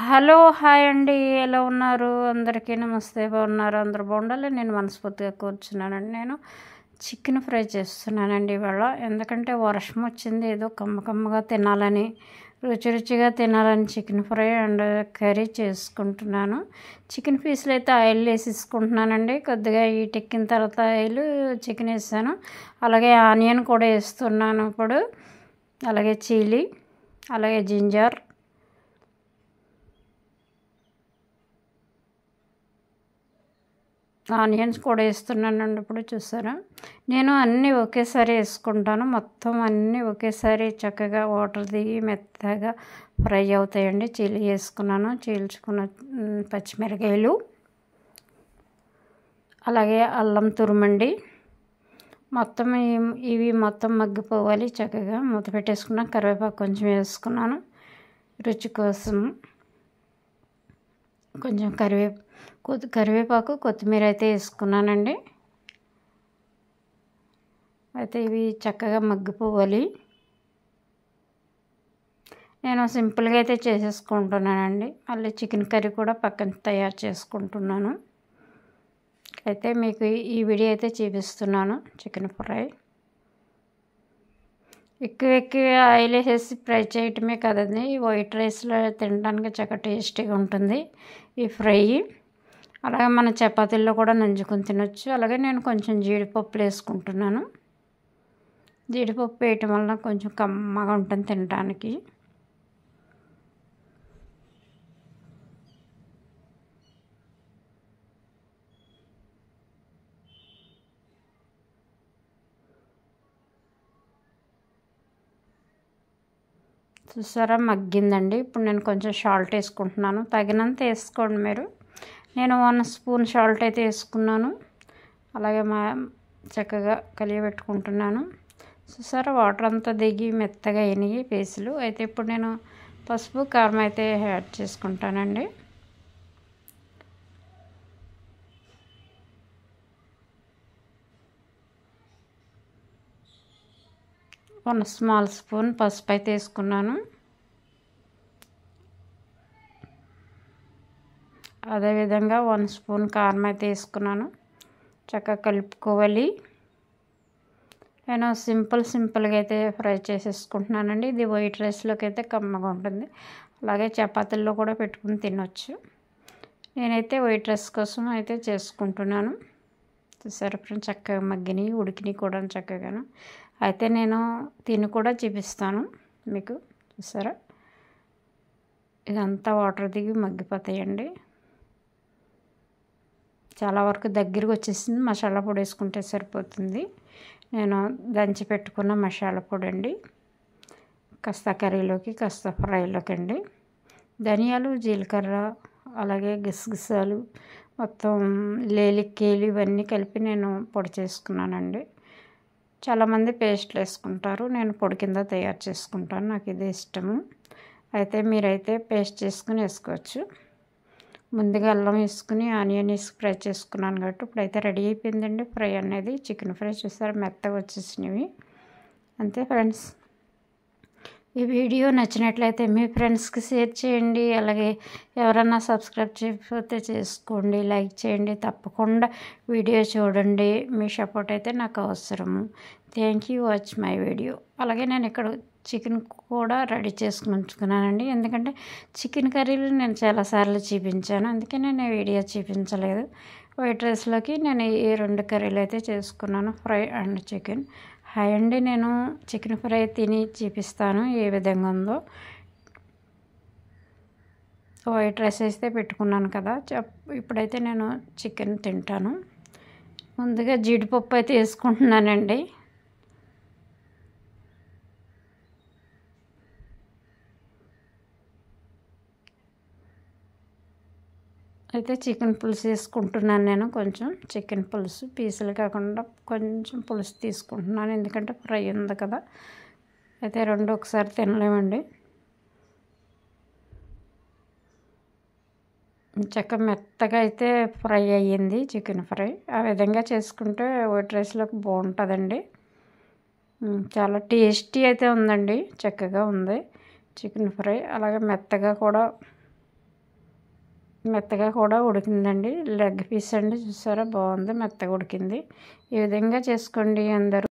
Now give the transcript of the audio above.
Hello hi అండి, ఎలా ఉన్నారు? అందరికీ నమస్తే. బాగున్నారు? అందరూ బాగుండాలి. నేను మనస్ఫూర్తిగా కూర్చున్నానండి. నేను చికెన్ ఫ్రై చేస్తున్నానండి ఇవాళ. ఎందుకంటే వర్షం వచ్చింది, ఏదో కమ్మగా తినాలని, రుచిగా తినాలని చికెన్ ఫ్రై అండ్ కర్రీ చేసుకుంటున్నాను. చికెన్ పీసులు అయితే ఆయిల్ వేసేసుకుంటున్నానండి. కొద్దిగా హీట్ ఎక్కిన తర్వాత ఆయిల్ చికెన్ వేసాను. అలాగే ఆనియన్ కూడా వేస్తున్నాను ఇప్పుడు. అలాగే చిల్లీ, అలాగే జింజర్, ఆనియన్స్ కూడా వేస్తున్నానండి. ఇప్పుడు చూసారా, నేను అన్నీ ఒకేసారి వేసుకుంటాను. మొత్తం అన్నీ ఒకేసారి చక్కగా వాటర్ దిగి మెత్తగా ఫ్రై అవుతాయండి. చిల్లీ వేసుకున్నాను, చీల్చుకున్న పచ్చిమిరకాయలు, అలాగే అల్లం తురుమండి. మొత్తం ఇవి మొత్తం మగ్గిపోవాలి. చక్కగా మూత పెట్టేసుకున్న కరివేపాకు కొంచెం వేసుకున్నాను రుచి కోసం. కొంచెం కరివేపాకు, కొత్తిమీర అయితే వేసుకున్నానండి. అయితే ఇవి చక్కగా మగ్గిపోవాలి. నేను సింపుల్గా అయితే చేసేసుకుంటున్నానండి. మళ్ళీ చికెన్ కర్రీ కూడా పక్కన తయారు చేసుకుంటున్నాను. అయితే మీకు ఈ వీడియో అయితే చూపిస్తున్నాను. చికెన్ ఫ్రై ఎక్కువ ఆయిల్ వేసేసి ఫ్రై చేయటమే కదండి, వైట్ రైస్లో తినడానికి చక్కగా టేస్టీగా ఉంటుంది ఈ ఫ్రై. అలాగే మన చపాతీల్లో కూడా నంచుకొని తినొచ్చు. అలాగే నేను కొంచెం జీడిపప్పు వేసుకుంటున్నాను. జీడిపప్పు వేయటం వలన కొంచెం కమ్మగా ఉంటుంది తినడానికి. చూసారా, మగ్గిందండి. ఇప్పుడు నేను కొంచెం సాల్ట్ వేసుకుంటున్నాను. తగినంత వేసుకోండి మీరు. నేను 1 స్పూన్ సాల్ట్ అయితే వేసుకున్నాను. అలాగే చక్కగా కలియబెట్టుకుంటున్నాను. చూసారా, వాటర్ అంతా దిగి మెత్తగా అయినాయి పీసులు. అయితే ఇప్పుడు నేను పసుపు, కారం అయితే యాడ్ చేసుకుంటానండి. వన్ స్మాల్ స్పూన్ పసుపు అయితే వేసుకున్నాను. అదేవిధంగా 1 స్పూన్ కారం అయితే వేసుకున్నాను. చక్కగా కలుపుకోవాలి. నేను సింపుల్గా అయితే ఫ్రై చేసేసుకుంటున్నానండి. ఇది వైట్ రైస్లోకి అయితే కమ్మగా ఉంటుంది. అలాగే చపాతీల్లో కూడా పెట్టుకుని తినొచ్చు. నేనైతే వైట్ రైస్ కోసం అయితే చేసుకుంటున్నాను. చూసారా ఫ్రెండ్స్, చక్కగా మగ్గినాయి, ఉడికినాయి కూడా చక్కగాను. అయితే నేను తిని కూడా చూపిస్తాను మీకు. చూసారా, ఇదంతా వాటర్ దిగి మగ్గిపోతాయండి. చాలా వరకు దగ్గరికి వచ్చేసింది. మసాలా పొడి వేసుకుంటే సరిపోతుంది. నేను దంచి పెట్టుకున్న మసాలా పొడి అండి, కాస్త కర్రీలోకి కాస్త ఫ్రైలోకి అండి. ధనియాలు, జీలకర్ర, అలాగే గసగసాలు, మొత్తం లేలిక్కేలు ఇవన్నీ కలిపి నేను పొడి చేసుకున్నానండి. చాలామంది పేస్ట్లు వేసుకుంటారు, నేను పొడి కింద తయారు చేసుకుంటాను. నాకు ఇదే ఇష్టము. అయితే మీరైతే పేస్ట్ చేసుకుని వేసుకోవచ్చు. ముందుగా అల్లం వేసుకుని ఆనియన్ వేసి ఫ్రై చేసుకున్నాను కాబట్టి ఇప్పుడైతే రెడీ అయిపోయిందండి ఫ్రై అనేది. చికెన్ ఫ్రై చూసారు, మెత్తగా వచ్చేసినవి. అంతే ఫ్రెండ్స్. ఈ వీడియో నచ్చినట్లయితే మీ ఫ్రెండ్స్కి షేర్ చేయండి. అలాగే ఎవరన్నా సబ్స్క్రైబ్ చేయకపోతే చేసుకోండి, లైక్ చేయండి. తప్పకుండా వీడియో చూడండి. మీ సపోర్ట్ అయితే నాకు అవసరము. Thank you watch my video. అలాగే నేను ఇక్కడ చికెన్ కూడా రెడీ చేసుకుని ఉంచుకున్నానండి. ఎందుకంటే చికెన్ కర్రీలు నేను చాలాసార్లు చూపించాను, అందుకే నేను వీడియో చూపించలేదు. వైట్ రైస్లోకి నేను ఈ 2 కర్రీలు అయితే చేసుకున్నాను, ఫ్రై అండ్ చికెన్. హాయ్ అండి, నేను చికెన్ ఫ్రై తిని చూపిస్తాను ఏ విధంగా ఉందో. వైట్ రైస్ అయితే పెట్టుకున్నాను కదా, ఇప్పుడైతే నేను చికెన్ తింటాను. ముందుగా జీడిపప్పు అయితే వేసుకుంటున్నానండి. అయితే చికెన్ పులుసు వేసుకుంటున్నాను నేను. కొంచెం చికెన్ పులుసు పీసులు కాకుండా కొంచెం పులుసు తీసుకుంటున్నాను, ఎందుకంటే ఫ్రై ఉంది కదా. అయితే 2 ఒకసారి తినలేమండి. చక్కగా మెత్తగా అయితే ఫ్రై అయ్యింది చికెన్ ఫ్రై. ఆ విధంగా చేసుకుంటే వైట్ రైస్లోకి బాగుంటుందండి. చాలా టేస్టీ అయితే ఉందండి, చక్కగా ఉంది చికెన్ ఫ్రై. అలాగే మెత్తగా కూడా మెత్తగా కూడా ఉడికిందండి. లెగ్ పీస్ అండి, చూసారా బాగుంది, మెత్తగా ఉడికింది. ఈ విధంగా చేసుకోండి అందరూ.